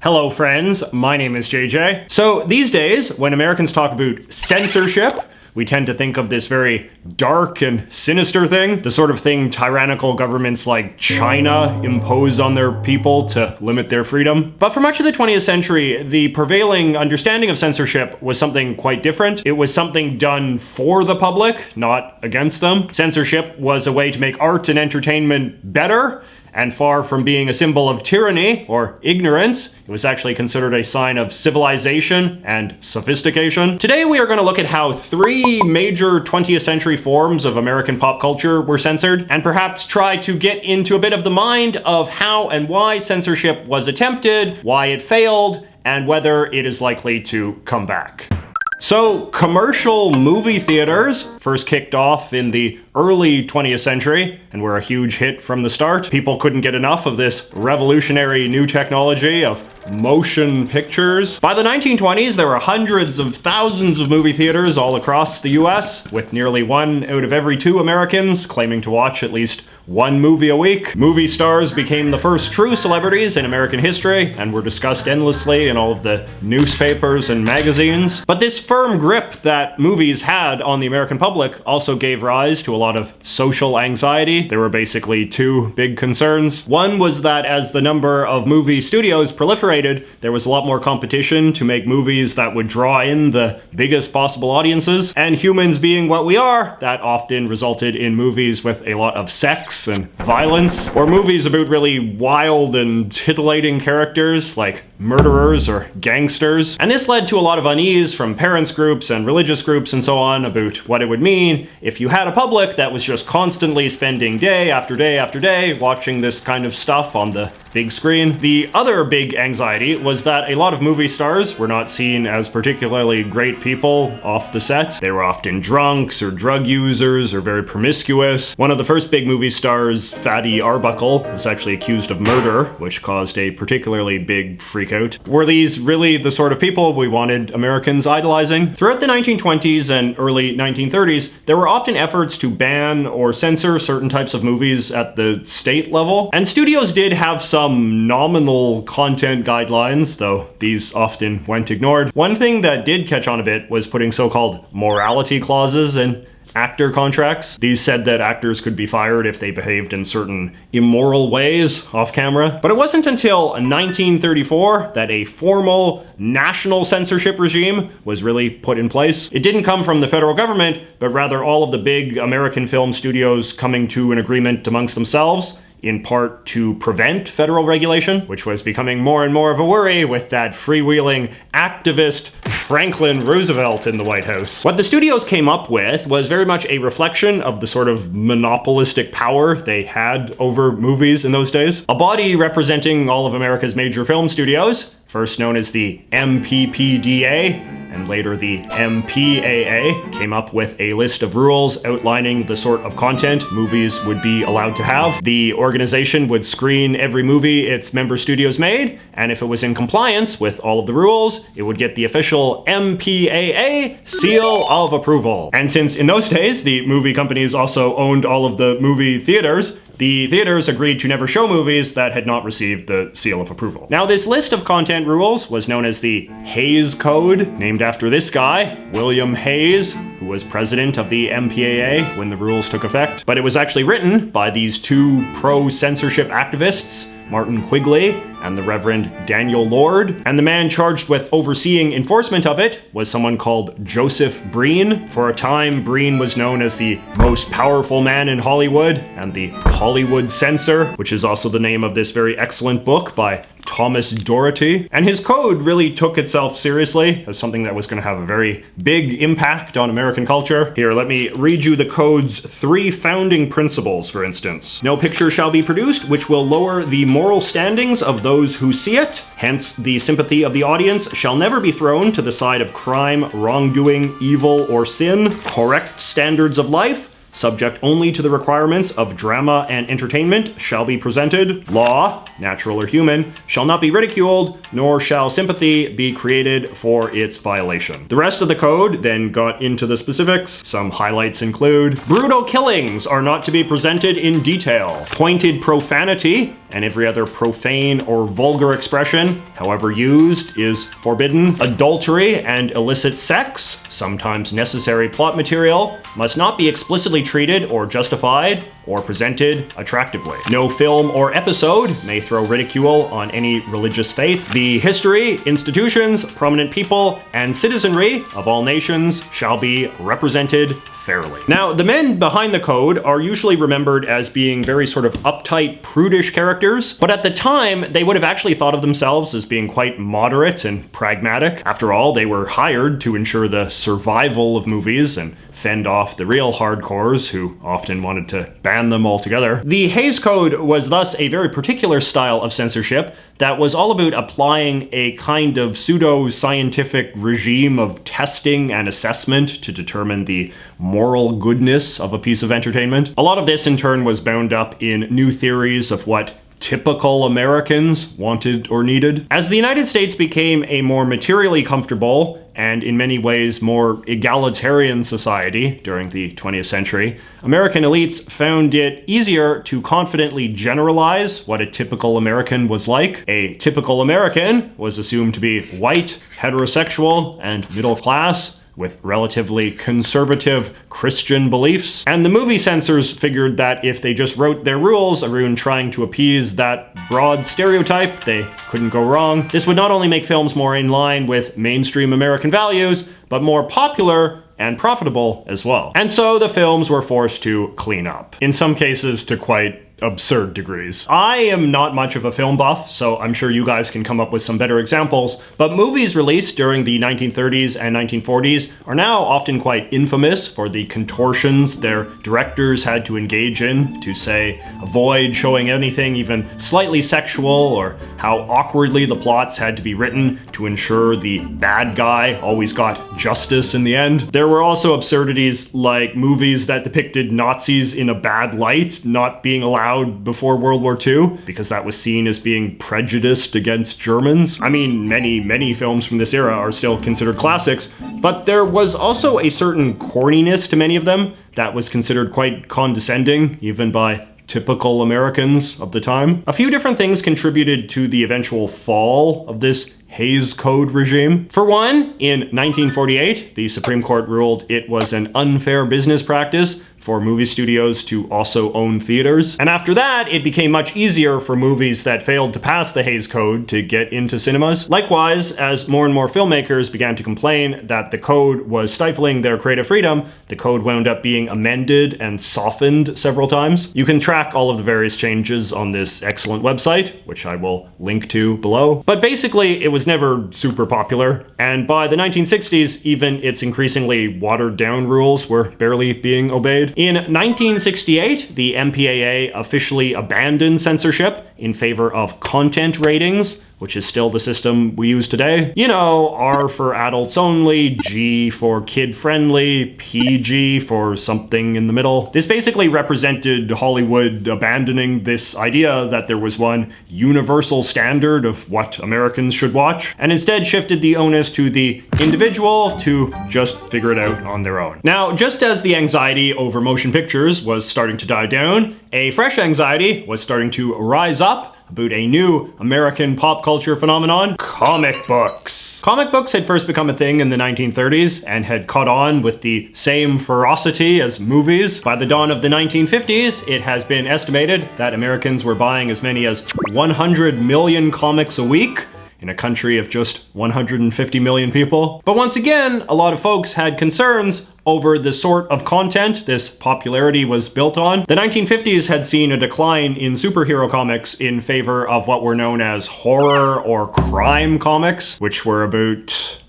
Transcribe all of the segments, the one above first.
Hello friends, my name is JJ. So these days, when Americans talk about censorship, we tend to think of this very dark and sinister thing, the sort of thing tyrannical governments like China impose on their people to limit their freedom. But for much of the 20th century, the prevailing understanding of censorship was something quite different. It was something done for the public, not against them. Censorship was a way to make art and entertainment better, and far from being a symbol of tyranny or ignorance, it was actually considered a sign of civilization and sophistication. Today we are going to look at how three major 20th century forms of American pop culture were censored, and perhaps try to get into a bit of the mind of how and why censorship was attempted, why it failed, and whether it is likely to come back. So, commercial movie theaters first kicked off in the early 20th century and were a huge hit from the start. People couldn't get enough of this revolutionary new technology of motion pictures. By the 1920s, there were hundreds of thousands of movie theaters all across the US, with nearly 1 out of every 2 Americans claiming to watch at least one movie a week. Movie stars became the first true celebrities in American history and were discussed endlessly in all of the newspapers and magazines. But this firm grip that movies had on the American public also gave rise to a lot of social anxiety. There were basically 2 big concerns. One was that as the number of movie studios proliferated, there was a lot more competition to make movies that would draw in the biggest possible audiences. And humans being what we are, that often resulted in movies with a lot of sex and violence, or movies about really wild and titillating characters like murderers or gangsters. And this led to a lot of unease from parents groups and religious groups and so on about what it would mean if you had a public that was just constantly spending day after day after day watching this kind of stuff on the big screen. The other big anxiety was that a lot of movie stars were not seen as particularly great people off the set. They were often drunks or drug users or very promiscuous. One of the first big movie stars, Fatty Arbuckle, was actually accused of murder, which caused a particularly big freakout. Were these really the sort of people we wanted Americans idolizing? Throughout the 1920s and early 1930s, there were often efforts to ban or censor certain types of movies at the state level, and studios did have some nominal content guidelines, though these often went ignored. One thing that did catch on a bit was putting so-called morality clauses in actor contracts. These said that actors could be fired if they behaved in certain immoral ways off camera. But it wasn't until 1934 that a formal national censorship regime was really put in place. It didn't come from the federal government, but rather all of the big American film studios coming to an agreement amongst themselves, in part to prevent federal regulation, which was becoming more and more of a worry with that freewheeling activist Franklin Roosevelt in the White House. What the studios came up with was very much a reflection of the sort of monopolistic power they had over movies in those days. A body representing all of America's major film studios, first known as the MPPDA, and later the MPAA, came up with a list of rules outlining the sort of content movies would be allowed to have. The organization would screen every movie its member studios made, and if it was in compliance with all of the rules, it would get the official MPAA seal of approval. And since in those days, the movie companies also owned all of the movie theaters, the theaters agreed to never show movies that had not received the seal of approval. Now, this list of content rules was known as the Hays Code, named after this guy, William Hays, who was president of the MPAA when the rules took effect. But it was actually written by these 2 pro-censorship activists, Martin Quigley and the Reverend Daniel Lord, and the man charged with overseeing enforcement of it was someone called Joseph Breen. For a time, Breen was known as the most powerful man in Hollywood and the Hollywood censor, which is also the name of this very excellent book by Thomas Doherty. And his code really took itself seriously as something that was going to have a very big impact on American culture. Here, let me read you the code's 3 founding principles, for instance. No picture shall be produced which will lower the moral standings of those who see it. Hence, the sympathy of the audience shall never be thrown to the side of crime, wrongdoing, evil, or sin. Correct standards of life, subject only to the requirements of drama and entertainment, shall be presented. Law, natural or human, shall not be ridiculed, nor shall sympathy be created for its violation. The rest of the code then got into the specifics. Some highlights include: brutal killings are not to be presented in detail. Pointed profanity and every other profane or vulgar expression, however used, is forbidden. Adultery and illicit sex, sometimes necessary plot material, must not be explicitly treated or justified or presented attractively. No film or episode may throw ridicule on any religious faith. The history, institutions, prominent people, and citizenry of all nations shall be represented fairly. Now, the men behind the code are usually remembered as being very sort of uptight, prudish characters, but at the time, they would have actually thought of themselves as being quite moderate and pragmatic. After all, they were hired to ensure the survival of movies and fend off the real hardcores who often wanted to ban them altogether. The Hays Code was thus a very particular style of censorship that was all about applying a kind of pseudo-scientific regime of testing and assessment to determine the moral goodness of a piece of entertainment. A lot of this in turn was bound up in new theories of what typical Americans wanted or needed. As the United States became a more materially comfortable and in many ways more egalitarian society during the 20th century, American elites found it easier to confidently generalize what a typical American was like. A typical American was assumed to be white, heterosexual, and middle class, with relatively conservative Christian beliefs. And the movie censors figured that if they just wrote their rules around trying to appease that broad stereotype, they couldn't go wrong. This would not only make films more in line with mainstream American values, but more popular and profitable as well. And so the films were forced to clean up, in some cases to quite absurd degrees. I am not much of a film buff, so I'm sure you guys can come up with some better examples, but movies released during the 1930s and 1940s are now often quite infamous for the contortions their directors had to engage in to, say, avoid showing anything even slightly sexual, or how awkwardly the plots had to be written to ensure the bad guy always got justice in the end. There were also absurdities like movies that depicted Nazis in a bad light not being allowed before World War II because that was seen as being prejudiced against Germans. I mean, many films from this era are still considered classics, but there was also a certain corniness to many of them that was considered quite condescending, even by typical Americans of the time. A few different things contributed to the eventual fall of this Hays Code regime. For one, in 1948, the Supreme Court ruled it was an unfair business practice for movie studios to also own theaters. And after that, it became much easier for movies that failed to pass the Hays Code to get into cinemas. Likewise, as more and more filmmakers began to complain that the code was stifling their creative freedom, the code wound up being amended and softened several times. You can track all of the various changes on this excellent website, which I will link to below. But basically, it was never super popular, and by the 1960s, even its increasingly watered down rules were barely being obeyed. In 1968, the MPAA officially abandoned censorship in favor of content ratings, which is still the system we use today. You know, R for adults only, G for kid-friendly, PG for something in the middle. This basically represented Hollywood abandoning this idea that there was one universal standard of what Americans should watch, and instead shifted the onus to the individual to just figure it out on their own. Now, just as the anxiety over motion pictures was starting to die down, a fresh anxiety was starting to rise up about a new American pop culture phenomenon: comic books. Comic books had first become a thing in the 1930s and had caught on with the same ferocity as movies. By the dawn of the 1950s, it has been estimated that Americans were buying as many as 100 million comics a week in a country of just 150 million people. But once again, a lot of folks had concerns over the sort of content this popularity was built on. The 1950s had seen a decline in superhero comics in favor of what were known as horror or crime comics, which were about,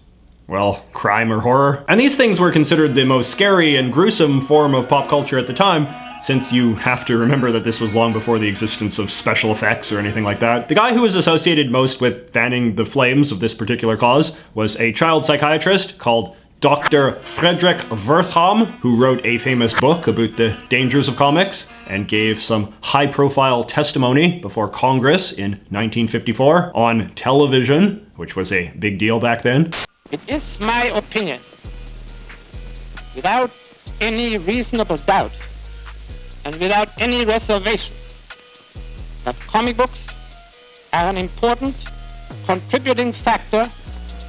well, crime or horror. And these things were considered the most scary and gruesome form of pop culture at the time, since you have to remember that this was long before the existence of special effects or anything like that. The guy who was associated most with fanning the flames of this particular cause was a child psychiatrist called Dr. Frederick Wertham, who wrote a famous book about the dangers of comics and gave some high-profile testimony before Congress in 1954 on television, which was a big deal back then. It is my opinion, without any reasonable doubt and without any reservation, that comic books are an important contributing factor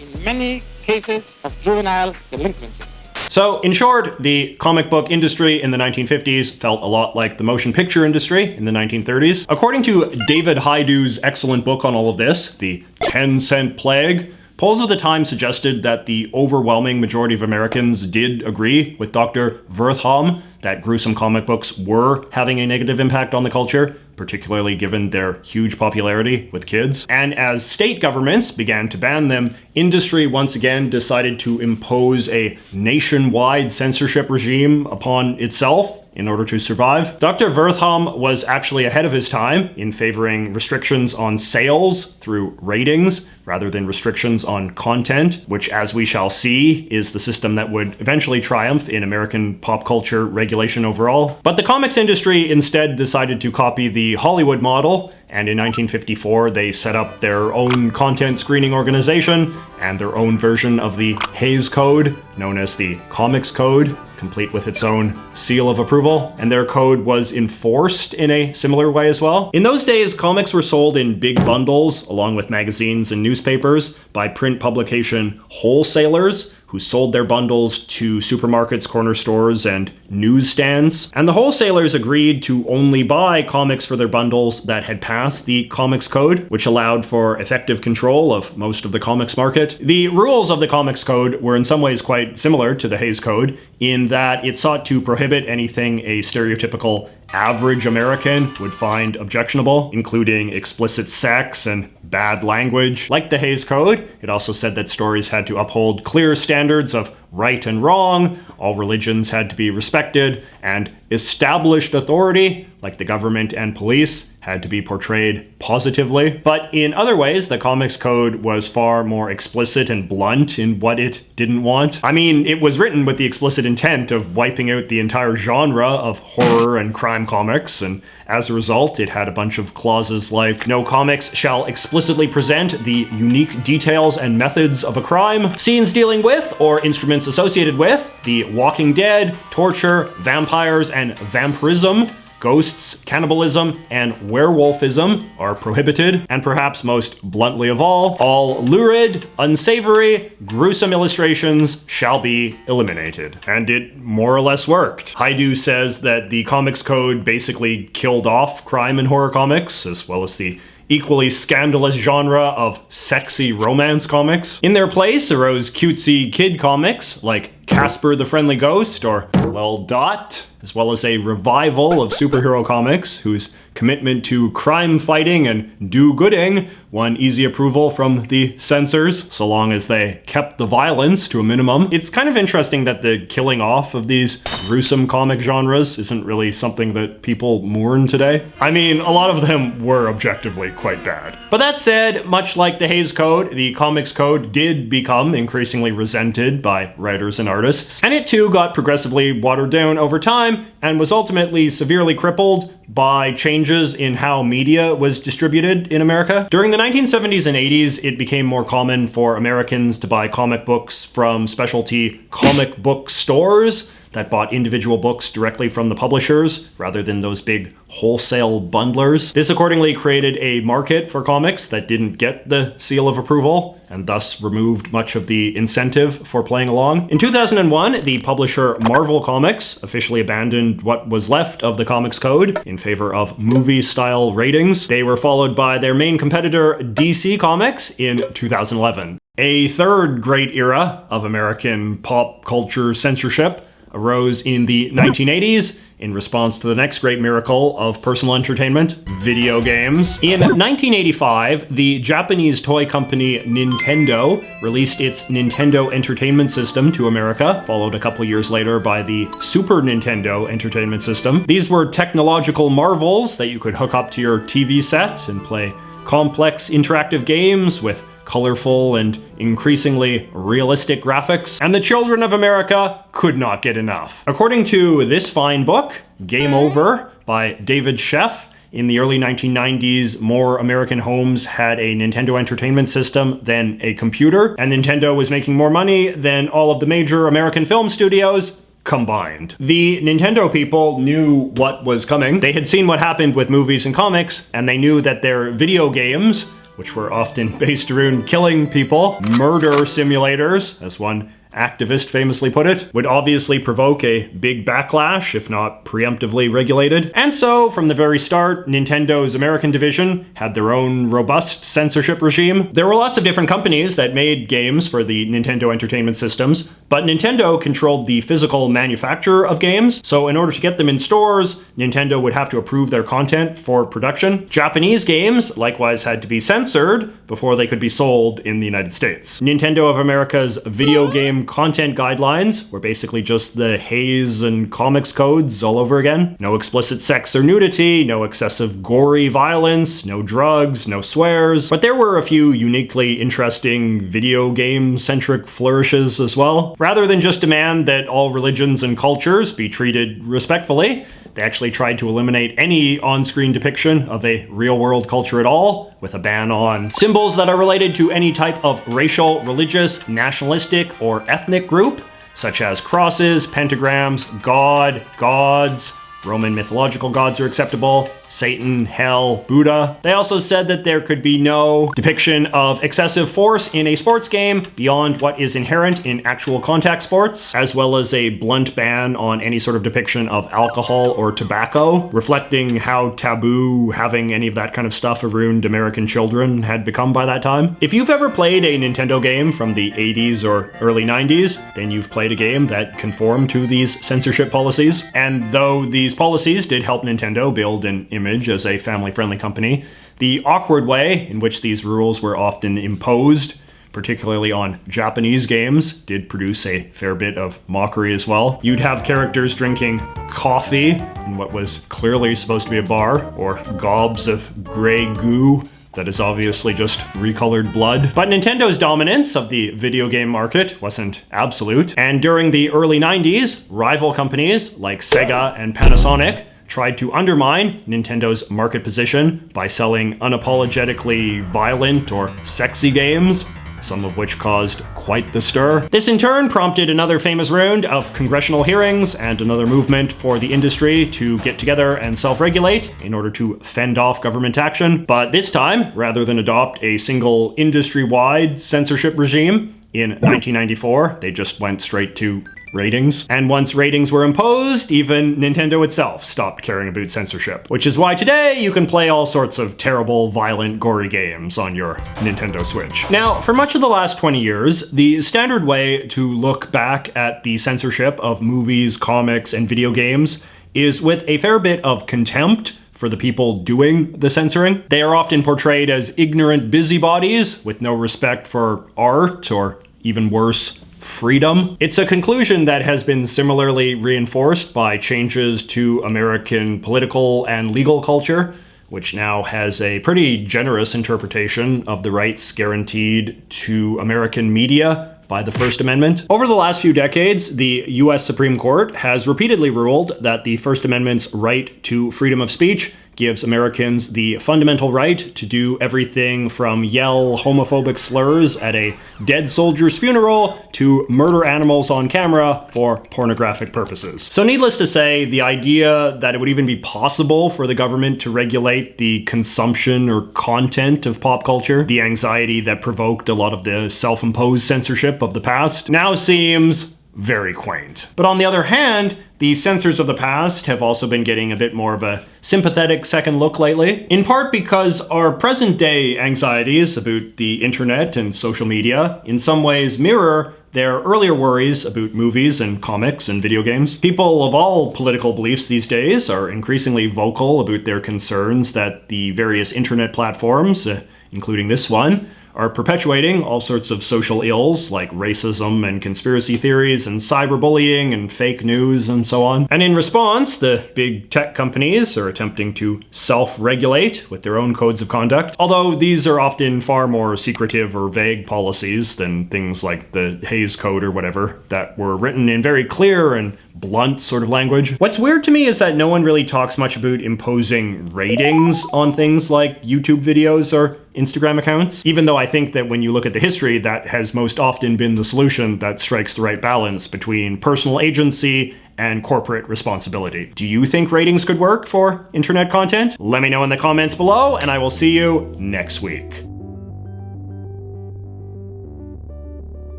in many cases of juvenile delinquency. So, in short, the comic book industry in the 1950s felt a lot like the motion picture industry in the 1930s. According to David Haidu's excellent book on all of this, The 10-Cent Plague, polls of the time suggested that the overwhelming majority of Americans did agree with Dr. Wertham that gruesome comic books were having a negative impact on the culture, particularly given their huge popularity with kids. And as state governments began to ban them, industry once again decided to impose a nationwide censorship regime upon itself in order to survive. Dr. Wertham was actually ahead of his time in favoring restrictions on sales through ratings rather than restrictions on content, which, as we shall see, is the system that would eventually triumph in American pop culture regulation overall. But the comics industry instead decided to copy the Hollywood model, and in 1954 they set up their own content screening organization and their own version of the Hays Code, known as the Comics Code, complete with its own seal of approval, and their code was enforced in a similar way as well. In those days, comics were sold in big bundles, along with magazines and newspapers, by print publication wholesalers, who sold their bundles to supermarkets, corner stores, and newsstands. And the wholesalers agreed to only buy comics for their bundles that had passed the Comics Code, which allowed for effective control of most of the comics market. The rules of the Comics Code were in some ways quite similar to the Hays Code, in that it sought to prohibit anything a stereotypical average American would find objectionable, including explicit sex and bad language. Like the Hays Code, it also said that stories had to uphold clear standards of right and wrong, all religions had to be respected, and established authority, like the government and police, had to be portrayed positively. But in other ways, the Comics Code was far more explicit and blunt in what it didn't want. I mean, it was written with the explicit intent of wiping out the entire genre of horror and crime comics, and as a result, it had a bunch of clauses like, no comics shall explicitly present the unique details and methods of a crime, scenes dealing with, or instruments associated with, the Walking Dead, torture, vampires, and vampirism, ghosts, cannibalism, and werewolfism are prohibited, and perhaps most bluntly of all lurid, unsavory, gruesome illustrations shall be eliminated. And it more or less worked. Haidu says that the Comics Code basically killed off crime and horror comics, as well as the equally scandalous genre of sexy romance comics. In their place arose cutesy kid comics like Casper the Friendly Ghost or Lil Dot, as well as a revival of superhero comics whose commitment to crime fighting and do-gooding won easy approval from the censors, so long as they kept the violence to a minimum. It's kind of interesting that the killing off of these gruesome comic genres isn't really something that people mourn today. I mean, a lot of them were objectively quite bad. But that said, much like the Hays Code, the Comics Code did become increasingly resented by writers and artists, and it too got progressively watered down over time and was ultimately severely crippled by changes in how media was distributed in America. During the 1970s and 80s, it became more common for Americans to buy comic books from specialty comic book stores that bought individual books directly from the publishers rather than those big wholesale bundlers. This accordingly created a market for comics that didn't get the seal of approval and thus removed much of the incentive for playing along. In 2001, the publisher Marvel Comics officially abandoned what was left of the Comics Code in favor of movie-style ratings. They were followed by their main competitor DC Comics in 2011. A third great era of American pop culture censorship arose in the 1980s in response to the next great miracle of personal entertainment, video games. In 1985, the Japanese toy company Nintendo released its Nintendo Entertainment System to America, followed a couple years later by the Super Nintendo Entertainment System. These were technological marvels that you could hook up to your TV set and play complex interactive games with colorful and increasingly realistic graphics, and the children of America could not get enough. According to this fine book, Game Over by David Sheff, in the early 1990s, more American homes had a Nintendo Entertainment System than a computer, and Nintendo was making more money than all of the major American film studios combined. The Nintendo people knew what was coming. They had seen what happened with movies and comics, and they knew that their video games, which were often based around killing people, murder simulators, as one activist famously put it, would obviously provoke a big backlash, if not preemptively regulated. And so, from the very start, Nintendo's American division had their own robust censorship regime. There were lots of different companies that made games for the Nintendo Entertainment Systems, but Nintendo controlled the physical manufacture of games, so in order to get them in stores, Nintendo would have to approve their content for production. Japanese games likewise had to be censored before they could be sold in the United States. Nintendo of America's video game content guidelines were basically just the Hays and comics codes all over again. No explicit sex or nudity, no excessive gory violence, no drugs, no swears. But there were a few uniquely interesting video game-centric flourishes as well. Rather than just demand that all religions and cultures be treated respectfully, they actually tried to eliminate any on-screen depiction of a real-world culture at all, with a ban on symbols that are related to any type of racial, religious, nationalistic, or ethnic group, such as crosses, pentagrams, God, gods. Roman mythological gods are acceptable, Satan, hell, Buddha. They also said that there could be no depiction of excessive force in a sports game beyond what is inherent in actual contact sports, as well as a blunt ban on any sort of depiction of alcohol or tobacco, reflecting how taboo having any of that kind of stuff around American children had become by that time. If you've ever played a Nintendo game from the 80s or early 90s, then you've played a game that conformed to these censorship policies. And though these policies did help Nintendo build an image as a family-friendly company, the awkward way in which these rules were often imposed, particularly on Japanese games, did produce a fair bit of mockery as well. You'd have characters drinking coffee in what was clearly supposed to be a bar, or gobs of gray goo that is obviously just recolored blood. But Nintendo's dominance of the video game market wasn't absolute, and during the early 90s, rival companies like Sega and Panasonic tried to undermine Nintendo's market position by selling unapologetically violent or sexy games, some of which caused quite the stir. This in turn prompted another famous round of congressional hearings and another movement for the industry to get together and self-regulate in order to fend off government action. But this time, rather than adopt a single industry-wide censorship regime, in 1994, they just went straight to ratings. And once ratings were imposed, even Nintendo itself stopped caring about censorship. Which is why today you can play all sorts of terrible, violent, gory games on your Nintendo Switch. Now, for much of the last 20 years, the standard way to look back at the censorship of movies, comics, and video games is with a fair bit of contempt for the people doing the censoring. They are often portrayed as ignorant busybodies with no respect for art or, even worse, freedom. It's a conclusion that has been similarly reinforced by changes to American political and legal culture, which now has a pretty generous interpretation of the rights guaranteed to American media by the First Amendment. Over the last few decades, the US Supreme Court has repeatedly ruled that the First Amendment's right to freedom of speech gives Americans the fundamental right to do everything from yell homophobic slurs at a dead soldier's funeral to murder animals on camera for pornographic purposes. So needless to say, the idea that it would even be possible for the government to regulate the consumption or content of pop culture, the anxiety that provoked a lot of the self-imposed censorship of the past, now seems very quaint. But on the other hand, the censors of the past have also been getting a bit more of a sympathetic second look lately, in part because our present-day anxieties about the internet and social media in some ways mirror their earlier worries about movies and comics and video games. People of all political beliefs these days are increasingly vocal about their concerns that the various internet platforms, including this one, are perpetuating all sorts of social ills like racism and conspiracy theories and cyberbullying and fake news and so on. And in response, the big tech companies are attempting to self-regulate with their own codes of conduct, although these are often far more secretive or vague policies than things like the Hays Code or whatever that were written in very clear and blunt sort of language. What's weird to me is that no one really talks much about imposing ratings on things like YouTube videos or Instagram accounts, even though I think that when you look at the history, that has most often been the solution that strikes the right balance between personal agency and corporate responsibility. Do you think ratings could work for internet content? Let me know in the comments below, and I will see you next week.